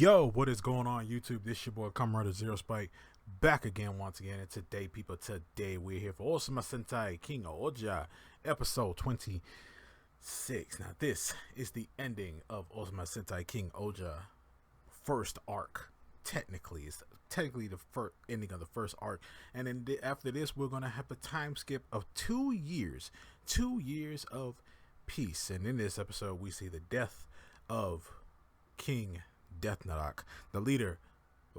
Yo, what is going on YouTube? This your boy Comrade Zero Spike back again once again. And today, people, we're here for Osama Sentai King of Oja episode 26. Now, this is the ending of Osama Sentai King Oja first arc. It's technically the first ending of the first arc. And then after this, we're going to have a time skip of 2 years. 2 years of peace. And in this episode, we see the death of King Death Narak, the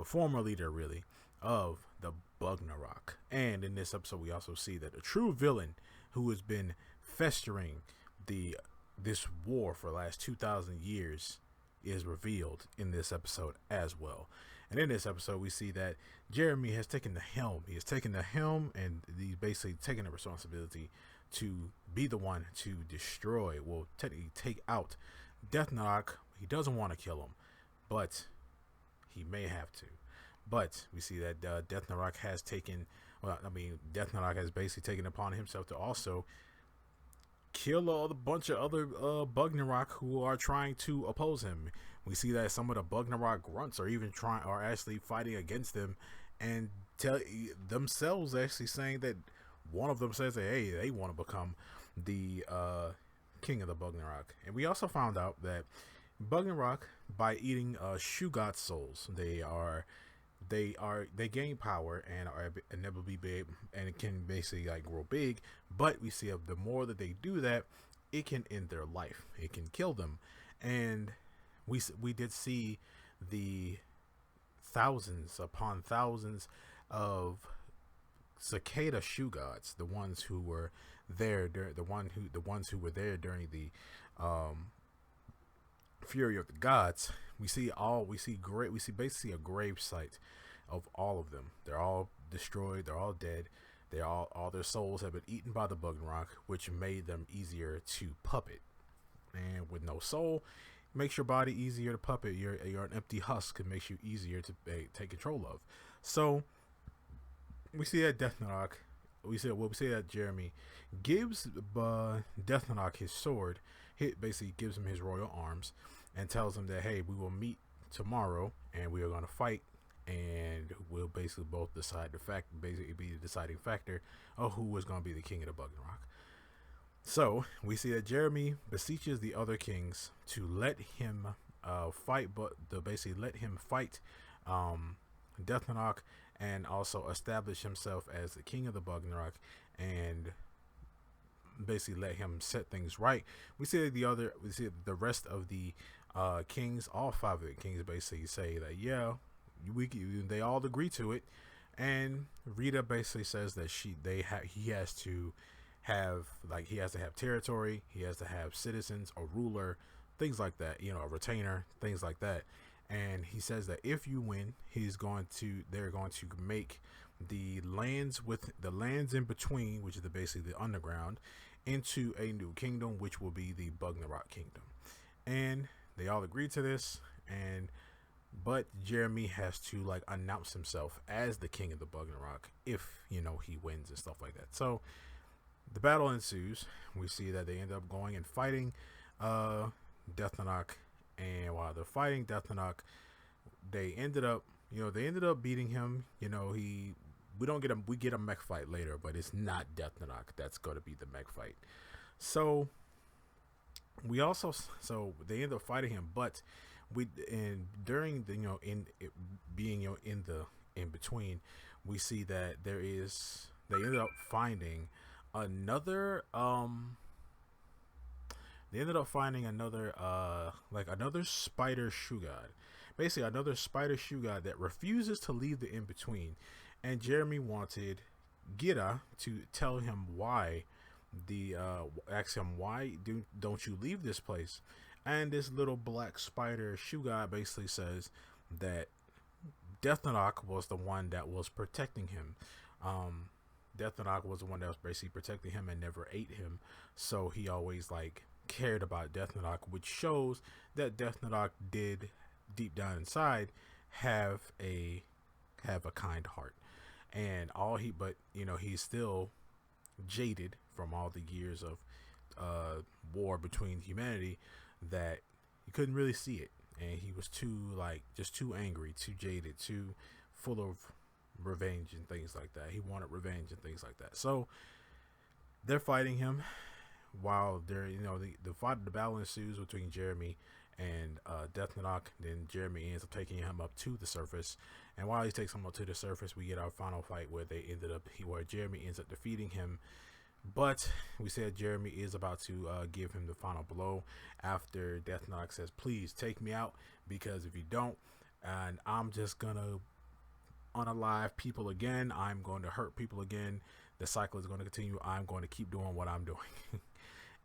former leader, really, of the Bugnarok. And in this episode, we also see that the true villain who has been festering this war for the last 2,000 years is revealed in this episode as well. And in this episode, we see that Jeremy has taken the helm. He has taken the helm, and he's basically taken the responsibility to be the one to destroy, well, technically take out Death Narak. He doesn't want to kill him, but he may have to. But we see that Death Narak has Death Narak has basically taken upon himself to also kill a bunch of other Bugnarok who are trying to oppose him. We see that some of the Bugnarok grunts are actually fighting against him, and themselves actually saying that one of them says that, hey, they want to become the king of the Bugnarok. And we also found out that Bugnarok, by eating Shugot souls, they gain power and are inevitably big, and it can basically like grow big. But we see the more that they do that, it can end their life. It can kill them. And we did see the thousands upon thousands of cicada Shugots, the ones who were there, the ones who were there during the Fury of the Gods. We see basically a grave site of all of them. They're all destroyed. They're all dead. All their souls have been eaten by the Bugnarok, which made them easier to puppet. And with no soul, makes your body easier to puppet. You're an empty husk. It makes you easier to take control of. So we see that Death Narak. We see that Jeremy gives Death Narak his sword. Basically gives him his royal arms and tells him that, hey, we will meet tomorrow and we are going to fight, and we'll basically both decide basically be the deciding factor of who is going to be the king of the Bugnarok. So we see that Jeremy beseeches the other kings to let him fight, but to basically let him fight Death Narak, and also establish himself as the king of the Bugnarok, and basically let him set things right. We see the rest of the kings, all 5 of the kings, basically say that, yeah, they all agree to it. And Rita basically says that he has to have territory, he has to have citizens, a ruler, things like that, a retainer, things like that. And he says that if you win, they're going to make the lands in between, which is basically the underground, into a new kingdom, which will be the Bugnarok kingdom. And they all agreed to this, but Jeremy has to announce himself as the king of the Bugnarok if he wins and stuff like that. So the battle ensues. We see that they end up going and fighting Death Narak, and while they're fighting Death Narak, they ended up beating him. We get a mech fight later, but it's not Death Narak that's going to be the mech fight. So they end up fighting him, but during the in between, we see that they ended up finding another another spider Shugot. Basically another spider Shugot that refuses to leave the in-between. And Jeremy wanted Gira to tell him why ask him, why don't you leave this place? And this little black spider Shugot basically says that Death Narak was the one that was protecting him. Death Narak was the one that was basically protecting him and never ate him. So he always cared about Death Narak, which shows that Death Narak did deep down inside have a kind heart. And he's still jaded from all the years of war between humanity, that you couldn't really see it. and he was too like just too angry, too jaded, too full of revenge and things like that. He wanted revenge and things like that. So they're fighting him while they're the battle ensues between Jeremy and Death Nock. Then Jeremy ends up taking him up to the surface, and while he takes him up to the surface, we get our final fight where where Jeremy ends up defeating him. But we said Jeremy is about to give him the final blow after Death Nock says, "Please take me out, because if you don't, and I'm just gonna unalive people again. I'm going to hurt people again. The cycle is going to continue. I'm going to keep doing what I'm doing."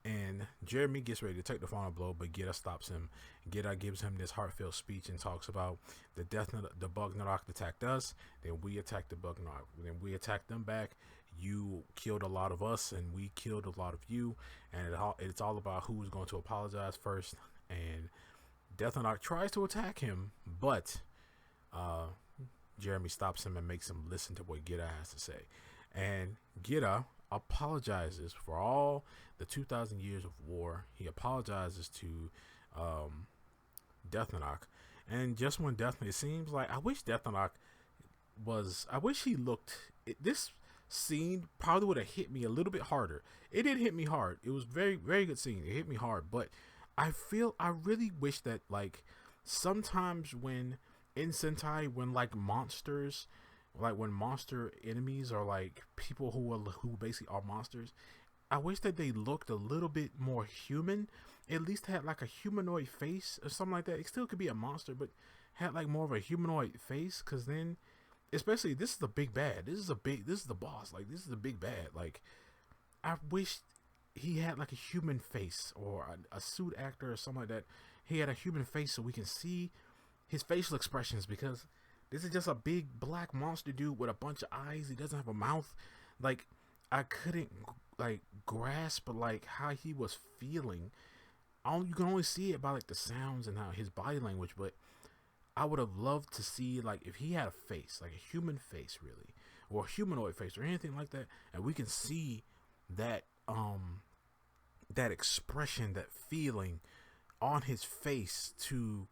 And Jeremy gets ready to take the final blow, but Gita stops him. Gita gives him this heartfelt speech and talks about the Bug Nock attacked us, then we attacked the Bug Nock, then we attacked them back. You killed a lot of us, and we killed a lot of you, and it's all about who's going to apologize first. And Death Nock tries to attack him, but Jeremy stops him and makes him listen to what Gita has to say. And Gita apologizes for all the 2,000 years of war. He apologizes to Death Nock. And just when it seems like, I wish he looked, this scene probably would have hit me a little bit harder. It did hit me hard. It was very, very good scene. It hit me hard, but I really wish that, like, sometimes when in Sentai, when like monsters, like when monster enemies are like people who basically are monsters, I wish that they looked a little bit more human. At least had like a humanoid face or something like that. It still could be a monster, but had like more of a humanoid face. Because then, especially, this is the big bad. This is the boss. Like, this is the big bad. Like, I wish he had like a human face, or a suit actor or something like that. He had a human face so we can see his facial expressions, because this is just a big black monster dude with a bunch of eyes. He doesn't have a mouth. Like, I couldn't like grasp like how he was feeling. You can only see it by like the sounds and how his body language. But I would have loved to see, like, if he had a face, like a human face, really, or a humanoid face, or anything like that, and we can see that that expression, that feeling on his face, to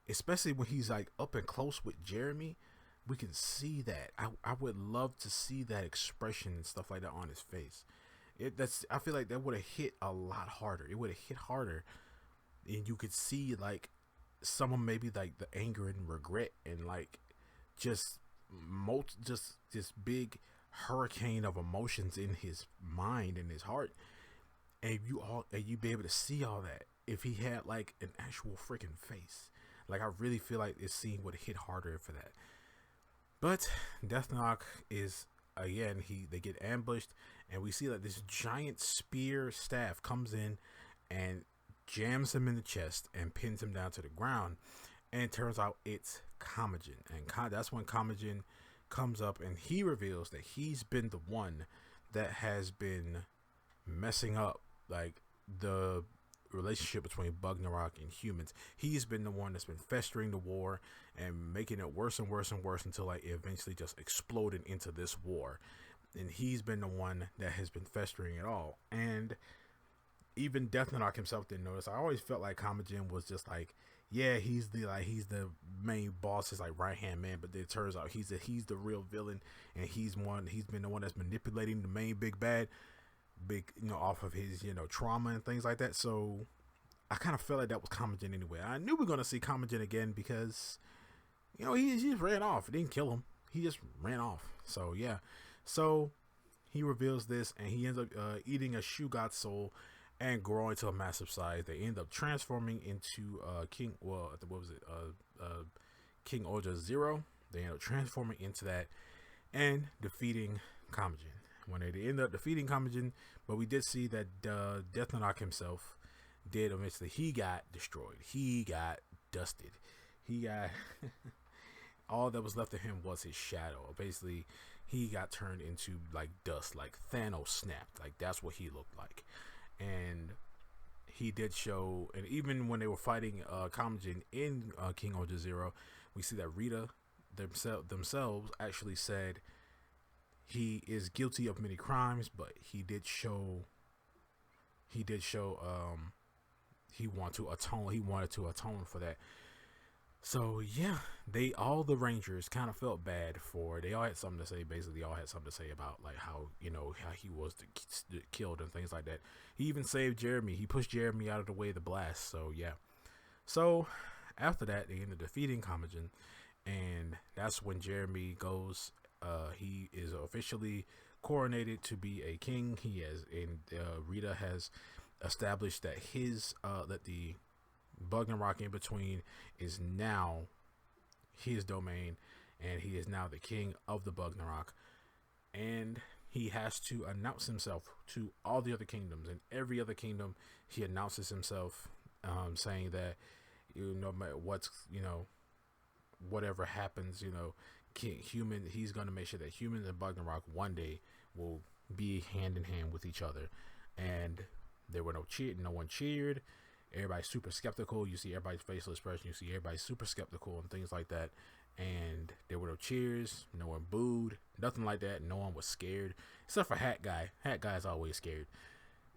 especially when he's like up and close with Jeremy. We can see that. I would love to see that expression and stuff like that on his face. I feel like that would have hit a lot harder. It would have hit harder, and you could see like someone, maybe like the anger and regret, and like just this big hurricane of emotions in his mind and his heart, and you'd be able to see all that if he had like an actual freaking face. Like, I really feel like this scene would have hit harder for that. But Death Nock is, again, they get ambushed, and we see that this giant spear staff comes in and jams him in the chest and pins him down to the ground. And it turns out it's Kamagen, and that's when Kamagen comes up, and he reveals that he's been the one that has been messing up like the relationship between Bug Nock and humans. He's been the one that's been festering the war and making it worse and worse and worse until like it eventually just exploded into this war. And he's been the one that has been festering it all. And even Death Nock himself didn't notice. I always felt like Kamagen was just like, yeah, he's the main boss, his like right hand man, but it turns out he's the real villain, and he's been the one that's manipulating the main big bad, off of his trauma and things like that. So I kind of felt like that was Kamagen anyway. I knew we were gonna see Kamagen again, because he just ran off. It didn't kill him. He just ran off. So yeah. So he reveals this, and he ends up eating a Shugot soul and growing to a massive size. They end up transforming into King Ohja Zero. They end up transforming into that and defeating Kamagen. When they end up defeating Kamagen, but we did see that Death Nock himself did eventually, he got destroyed. He got dusted. He got all that was left of him was his shadow. Basically, he got turned into like dust, like Thanos snapped. Like, that's what he looked like. And he did show, and even when they were fighting Kamagen in King Ohja Zero, we see that Rita themselves actually said he is guilty of many crimes, but he did show he wanted to atone for that. So yeah, they all the Rangers kind of felt bad for. They all had something to say. Basically, all had something to say about like how how he was killed and things like that. He even saved Jeremy. He pushed Jeremy out of the way of the blast. So yeah. So after that, they ended defeating Comagen, and that's when Jeremy goes. He is officially coronated to be a king. He has, and Rita has established that that the Bugnarok in between is now his domain, and he is now the king of the Bugnarok. And he has to announce himself to all the other kingdoms. In every other kingdom, he announces himself, saying that no matter what's whatever happens, he's gonna make sure that humans and Bugnarok one day will be hand in hand with each other. And there were no one cheered. Everybody's super skeptical. You see everybody's facial expression. You see everybody super skeptical and things like that. And there were no cheers. No one booed. Nothing like that. No one was scared except for Hat Guy. Hat Guy's always scared.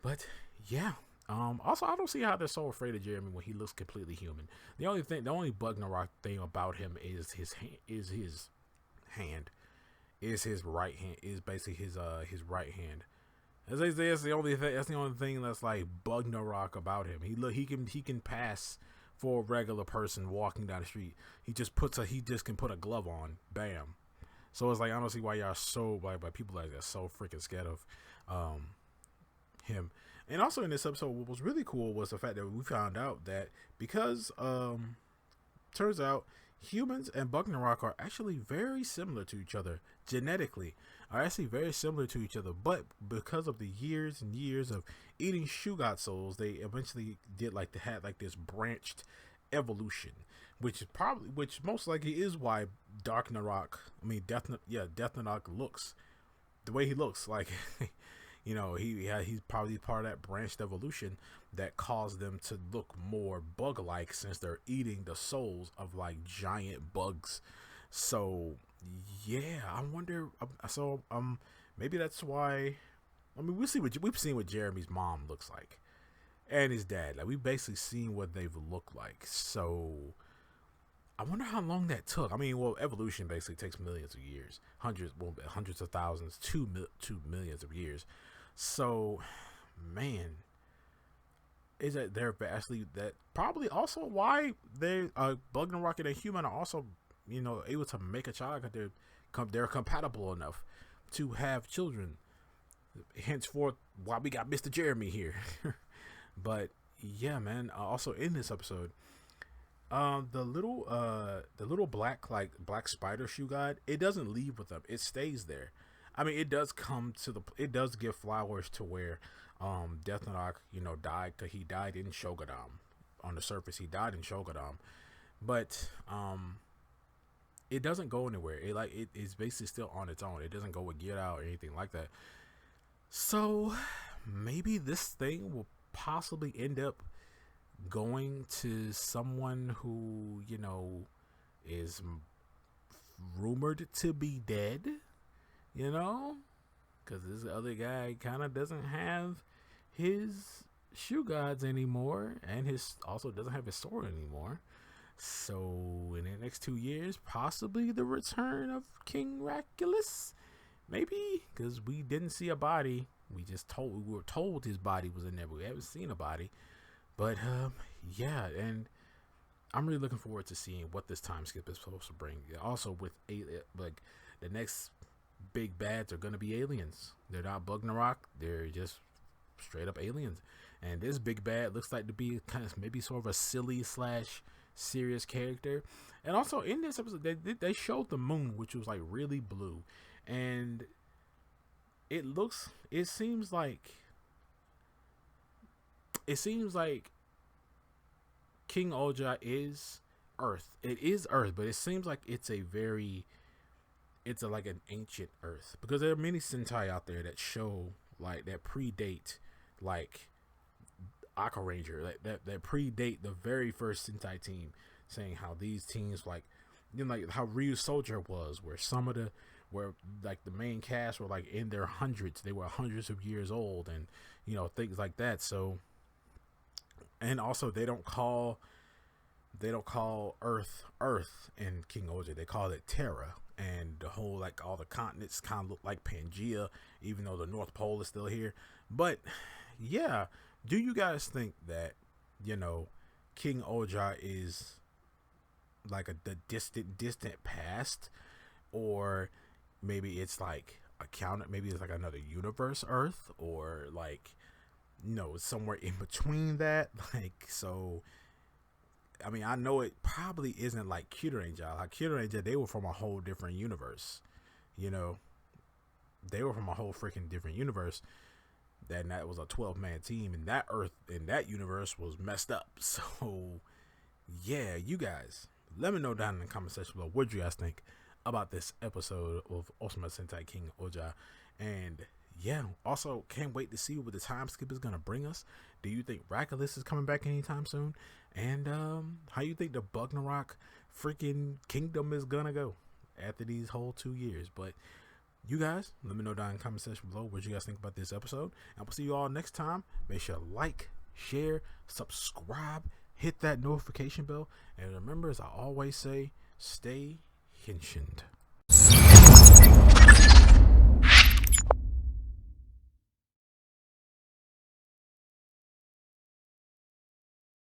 But yeah. Also, I don't see how they're so afraid of Jeremy when he looks completely human. The only Bugnarok thing about him is his hand, is his right hand, is basically his right hand. As they say, that's the only thing. That's the only thing that's like Bugnarok about him. He can pass for a regular person walking down the street. He just can put a glove on, bam. So it's like I don't see why y'all so like people like that so freaking scared of him. And also in this episode, what was really cool was the fact that we found out that because turns out humans and Bugnarok are actually very similar to each other genetically, are actually very similar to each other, but because of the years and years of eating Shugot souls, they eventually had like this branched evolution, which most likely is why Death Narok looks the way he looks like. He's probably part of that branched evolution that caused them to look more bug-like since they're eating the souls of like giant bugs. So yeah, I wonder. Maybe that's why. I mean, we've seen what Jeremy's mom looks like, and his dad. Like we've basically seen what they've looked like. So I wonder how long that took. I mean, well, evolution basically takes millions of years, hundreds of thousands, to millions of years. So, man, is that they're vastly that probably also why they Bugnarok and a human are also able to make a child because they're compatible enough to have children. Henceforth, why we got Mr. Jeremy here. But yeah, man. Also in this episode, the little black spider shoe god, it doesn't leave with them. It stays there. I mean, it does give flowers to where Death Nock, died, because he died in Shogadam. On the surface, he died in Shogadam, but it doesn't go anywhere. It is basically still on its own. It doesn't go with Get Out or anything like that. So maybe this thing will possibly end up going to someone who is rumored to be dead, because this other guy kind of doesn't have his shoe gods anymore, and his also doesn't have his sword anymore. So in the next 2 years, possibly the return of King Raculus, maybe, because we didn't see a body. We were told his body was in there, but we haven't seen a body. But yeah, and I'm really looking forward to seeing what this time skip is supposed to bring. Also, with like the next big bads are gonna be aliens. They're not Bugnarok. They're just straight up aliens. And this big bad looks like to be kind of maybe sort of a silly / serious character. And also in this episode, they showed the moon, which was like really blue, and it seems like King Oja is Earth. It is Earth, but it seems like it's like an ancient Earth, because there are many Sentai out there that show like that predate like Aka Ranger, that predate the very first Sentai team, saying how these teams like like how Ryu Soldier was, where like the main cast were like in their hundreds, they were hundreds of years old, and things like that. So, and also they don't call they don't call Earth in King Oja. They call it Terra. And the whole, like, all the continents kind of look like Pangea, even though the North Pole is still here. But yeah, do you guys think that, you know, King Oja is like the distant past, or maybe it's like maybe it's like another universe Earth, or like, you know, somewhere in between that? Like, so I mean, I know it probably isn't like Kyuranger. Like Kyuranger, they were from a whole different universe. You know, they were from a whole freaking different universe. That was a 12-man team, and that Earth in that universe was messed up. So yeah, you guys, let me know down in the comment section below what you guys think about this episode of Osama Sentai King Oja. And yeah, also can't wait to see what the time skip is gonna bring us. Do you think Rakulis is coming back anytime soon? And how you think the Bugnarok freaking kingdom is gonna go after these whole 2 years? But you guys, let me know down in the comment section below what you guys think about this episode. And we'll see you all next time. Make sure to like, share, subscribe, hit that notification bell. And remember, as I always say, stay henshined.